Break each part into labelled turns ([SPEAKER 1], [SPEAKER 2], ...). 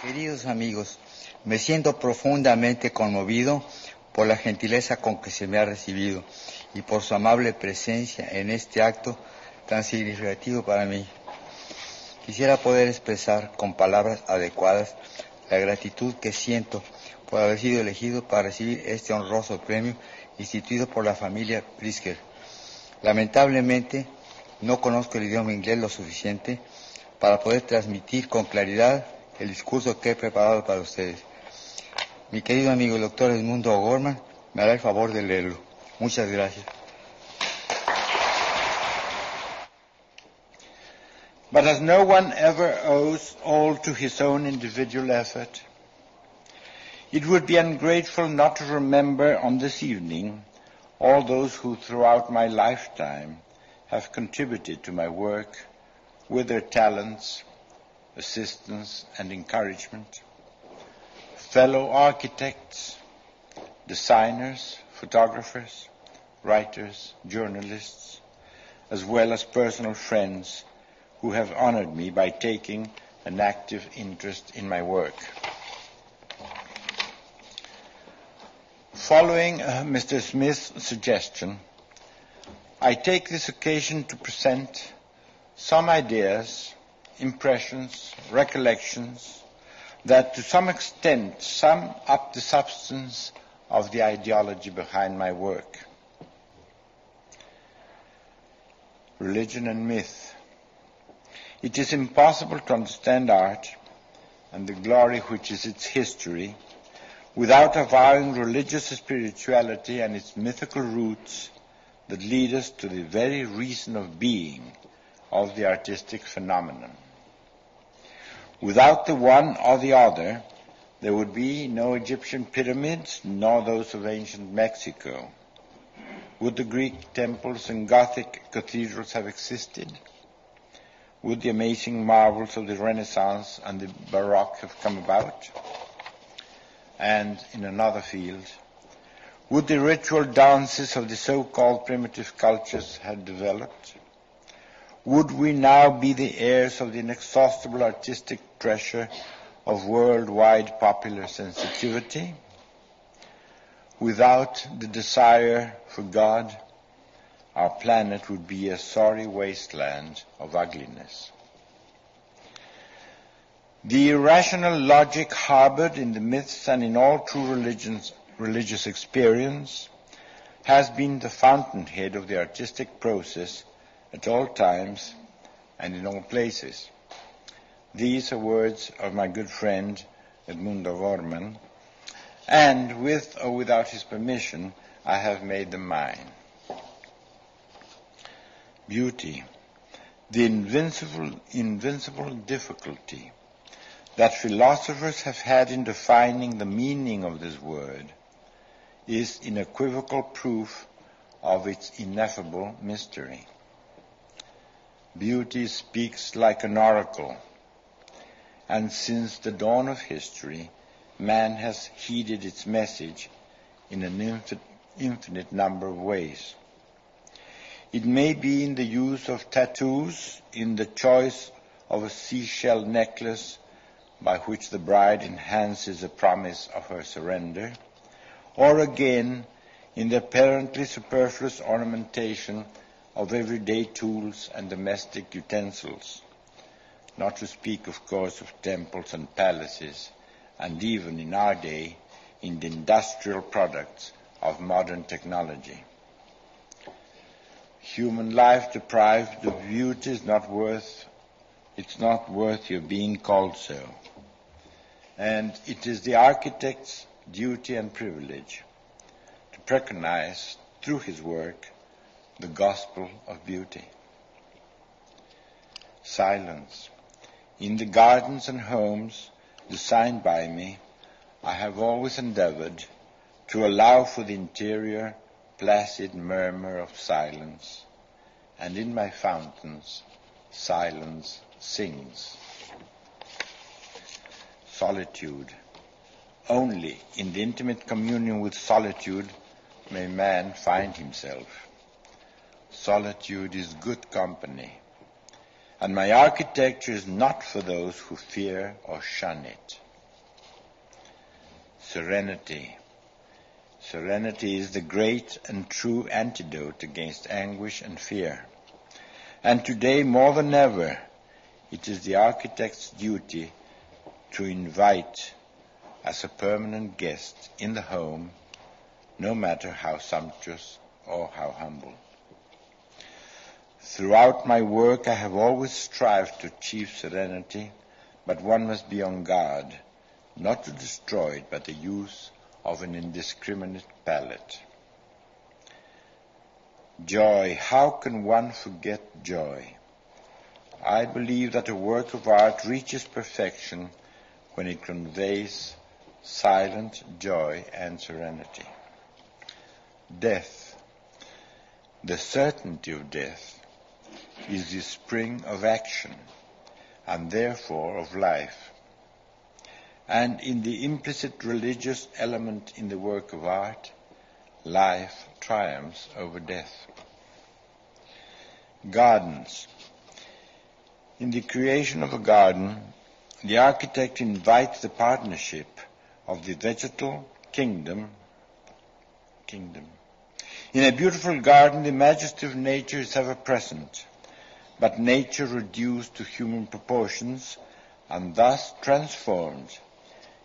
[SPEAKER 1] Queridos amigos, me siento profundamente conmovido por la gentileza con que se me ha recibido y por su amable presencia en este acto tan significativo para mí. Quisiera poder expresar con palabras adecuadas la gratitud que siento por haber sido elegido para recibir este honroso premio instituido por la familia Pritzker. Lamentablemente, no conozco el idioma inglés lo suficiente para poder transmitir con claridad el discurso que he preparado para ustedes. Mi querido amigo el doctor Edmundo O'Gorman me hará el favor de leerlo. Muchas gracias.
[SPEAKER 2] But as no one ever owes all to his own individual effort, it would be ungrateful not to remember on this evening all those who throughout my lifetime have contributed to my work with their talents, assistance, and encouragement. Fellow architects, designers, photographers, writers, journalists, as well as personal friends who have honored me by taking an active interest in my work. Following Mr. Smith's suggestion, I take this occasion to present some ideas, impressions, recollections that to some extent sum up the substance of the ideology behind my work. Religion and myth. It is impossible to understand art and the glory which is its history without avowing religious spirituality and its mythical roots that lead us to the very reason of being of the artistic phenomenon. Without the one or the other, there would be no Egyptian pyramids, nor those of ancient Mexico. Would the Greek temples and Gothic cathedrals have existed? Would the amazing marvels of the Renaissance and the Baroque have come about? And in another field, would the ritual dances of the so-called primitive cultures have developed? Would we now be the heirs of the inexhaustible artistic treasure of worldwide popular sensitivity? Without the desire for God, our planet would be a sorry wasteland of ugliness. The irrational logic harbored in the myths and in all true religious experience has been the fountainhead of the artistic process at all times and in all places. These are words of my good friend Edmundo O'Gorman, and with or without his permission, I have made them mine. Beauty, the invincible difficulty that philosophers have had in defining the meaning of this word, is unequivocal proof of its ineffable mystery. Beauty speaks like an oracle, and since the dawn of history, man has heeded its message in an infinite number of ways. It may be in the use of tattoos, in the choice of a seashell necklace by which the bride enhances a promise of her surrender, or again in the apparently superfluous ornamentation of everyday tools and domestic utensils, not to speak, of course, of temples and palaces, and even in our day in the industrial products of modern technology. Human life deprived of beauty is not worth your being called so. And it is the architect's duty and privilege to preconize through his work the gospel of beauty. Silence. In the gardens and homes designed by me, I have always endeavored to allow for the interior placid murmur of silence, and in my fountains, silence sings. Solitude. Only in the intimate communion with solitude may man find himself. Solitude is good company, and my architecture is not for those who fear or shun it. serenity. Serenity is the great and true antidote against anguish and fear. And today, more than ever, it is the architect's duty to invite as a permanent guest in the home, no matter how sumptuous or how humble. Throughout my work, I have always strived to achieve serenity, but one must be on guard, not to destroy it, but the use of an indiscriminate palette. Joy. How can one forget joy? I believe that a work of art reaches perfection when it conveys silent joy and serenity. Death. The certainty of death is the spring of action and therefore of life. And in the implicit religious element in the work of art, life triumphs over death. Gardens. In the creation of a garden, the architect invites the partnership of the vegetal kingdom. In a beautiful garden, the majesty of nature is ever present, but nature reduced to human proportions and thus transformed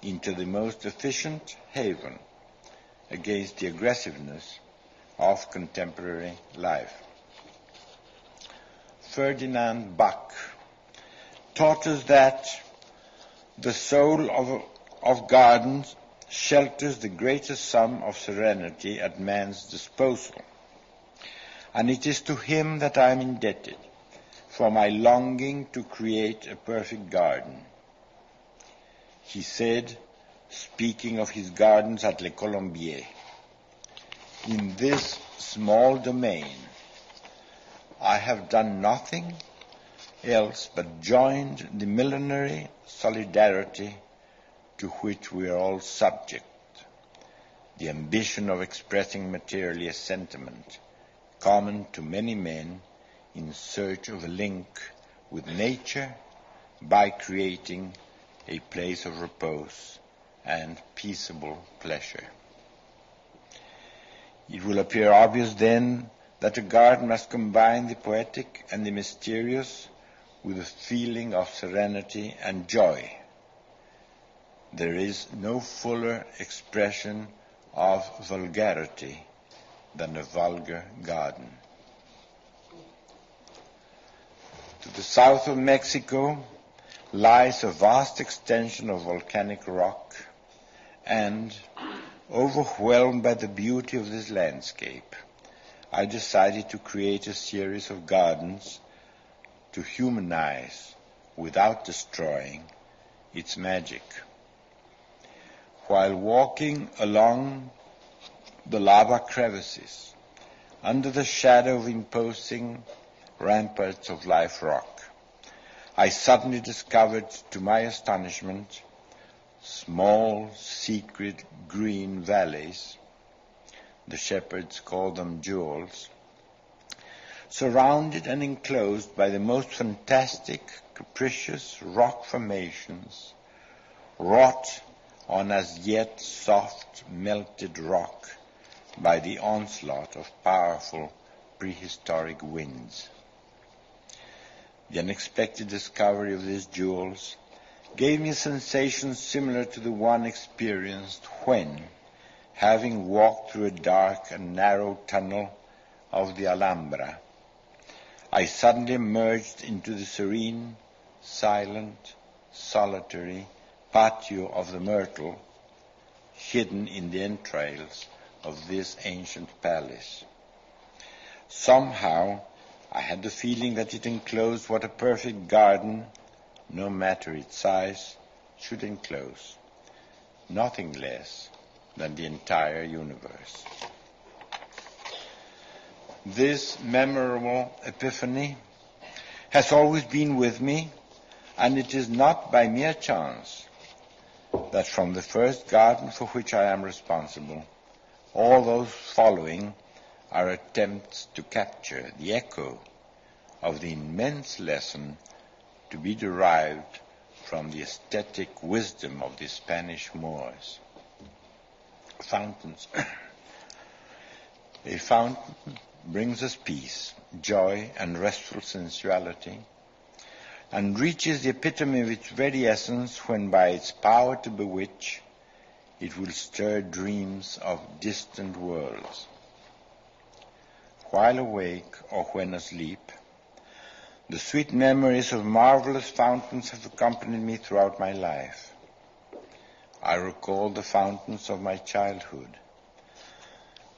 [SPEAKER 2] into the most efficient haven against the aggressiveness of contemporary life. Ferdinand Bach taught us that the soul of gardens shelters the greatest sum of serenity at man's disposal, and it is to him that I am indebted for my longing to create a perfect garden. He said, speaking of his gardens at Le Colombier, "In this small domain, I have done nothing else but joined the millenary solidarity to which we are all subject, the ambition of expressing materially a sentiment common to many men in search of a link with nature by creating a place of repose and peaceable pleasure." It will appear obvious then that a garden must combine the poetic and the mysterious with a feeling of serenity and joy. There is no fuller expression of vulgarity than a vulgar garden. To the south of Mexico lies a vast extension of volcanic rock, and, overwhelmed by the beauty of this landscape, I decided to create a series of gardens to humanize, without destroying, its magic. While walking along the lava crevices, under the shadow of imposing ramparts of live rock, I suddenly discovered, to my astonishment, small, secret, green valleys, the shepherds call them jewels, surrounded and enclosed by the most fantastic, capricious rock formations, wrought on as yet soft, melted rock by the onslaught of powerful prehistoric winds. The unexpected discovery of these jewels gave me a sensation similar to the one experienced when, having walked through a dark and narrow tunnel of the Alhambra, I suddenly emerged into the serene, silent, solitary patio of the Myrtle, hidden in the entrails of this ancient palace. Somehow, I had the feeling that it enclosed what a perfect garden, no matter its size, should enclose, nothing less than the entire universe. This memorable epiphany has always been with me, and it is not by mere chance that from the first garden for which I am responsible, all those following are attempts to capture the echo of the immense lesson to be derived from the aesthetic wisdom of the Spanish Moors. Fountains. A fountain brings us peace, joy, and restful sensuality, and reaches the epitome of its very essence when by its power to bewitch, it will stir dreams of distant worlds. While awake or when asleep, the sweet memories of marvelous fountains have accompanied me throughout my life. I recall the fountains of my childhood,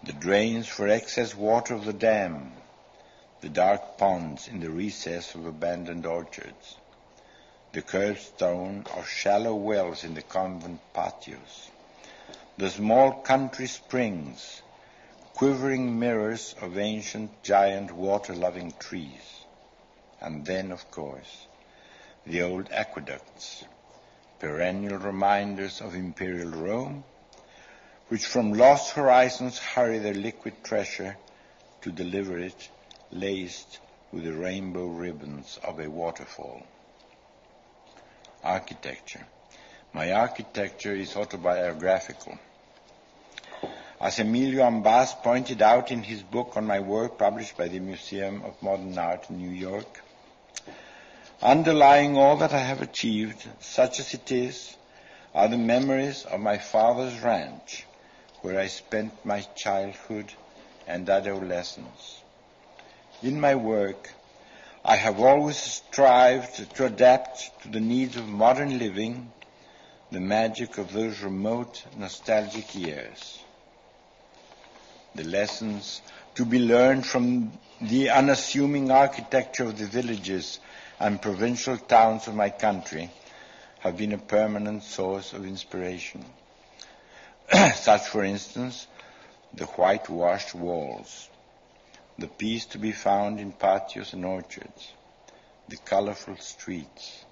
[SPEAKER 2] the drains for excess water of the dam, the dark ponds in the recess of abandoned orchards, the curbstone or shallow wells in the convent patios, the small country springs, quivering mirrors of ancient giant water-loving trees, and then, of course, the old aqueducts, perennial reminders of imperial Rome, which from lost horizons hurry their liquid treasure to deliver it laced with the rainbow ribbons of a waterfall. Architecture. My architecture is autobiographical. As Emilio Ambas pointed out in his book on my work published by the Museum of Modern Art in New York, underlying all that I have achieved, such as it is, are the memories of my father's ranch, where I spent my childhood and adolescence. In my work, I have always strived to adapt to the needs of modern living the magic of those remote, nostalgic years. The lessons to be learned from the unassuming architecture of the villages and provincial towns of my country have been a permanent source of inspiration. Such, for instance, the whitewashed walls, the peace to be found in patios and orchards, the colorful streets,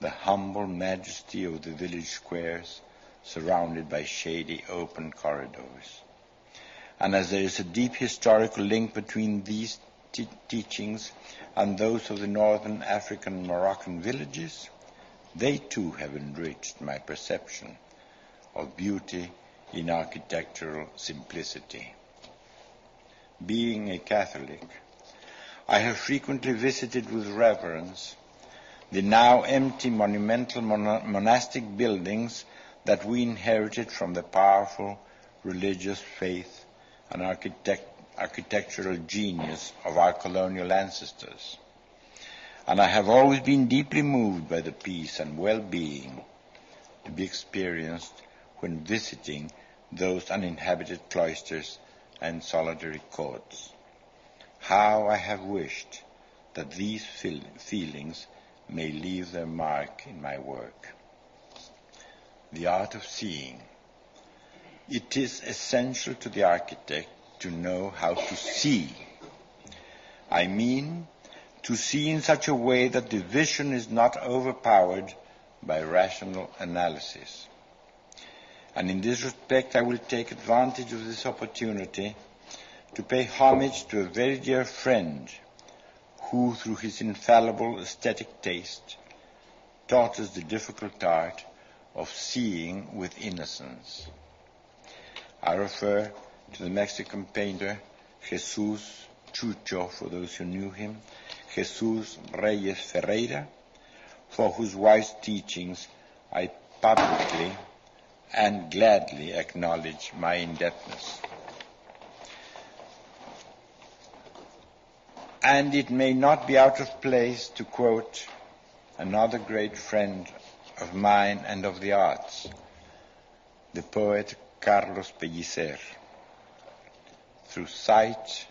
[SPEAKER 2] the humble majesty of the village squares surrounded by shady open corridors. And as there is a deep historical link between these teachings and those of the northern African and Moroccan villages, they too have enriched my perception of beauty in architectural simplicity. Being a Catholic, I have frequently visited with reverence the now empty monumental monastic buildings that we inherited from the powerful religious faith and architectural genius of our colonial ancestors. And I have always been deeply moved by the peace and well-being to be experienced when visiting those uninhabited cloisters and solitary courts. How I have wished that these feelings may leave their mark in my work. The art of seeing. It is essential to the architect to know how to see. I mean, to see in such a way that the vision is not overpowered by rational analysis. And in this respect, I will take advantage of this opportunity to pay homage to a very dear friend who, through his infallible aesthetic taste, taught us the difficult art of seeing with innocence. I refer to the Mexican painter Jesús Chucho, for those who knew him, Jesús Reyes Ferreira, for whose wise teachings I publicly and gladly acknowledge my indebtedness. And it may not be out of place to quote another great friend of mine and of the arts, the poet Carlos Pellicer. Through sight,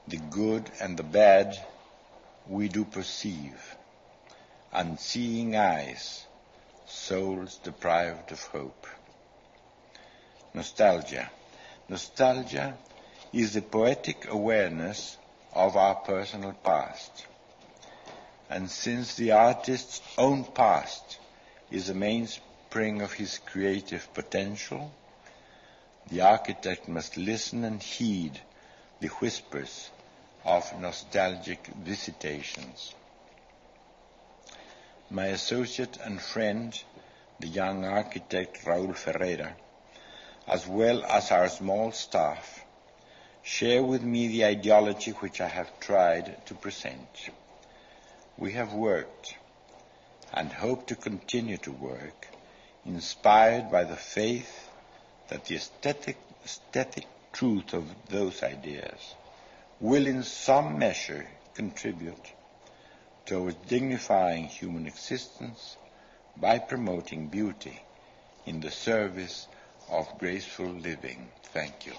[SPEAKER 2] the good and the bad we do perceive, unseeing eyes, souls deprived of hope. Nostalgia. Nostalgia is the poetic awareness of our personal past. And since the artist's own past is the mainspring of his creative potential, the architect must listen and heed the whispers of nostalgic visitations. My associate and friend, the young architect Raúl Ferreira, as well as our small staff, share with me the ideology which I have tried to present. We have worked and hope to continue to work, inspired by the faith that the aesthetic truth of those ideas will in some measure contribute towards dignifying human existence by promoting beauty in the service of graceful living. Thank you.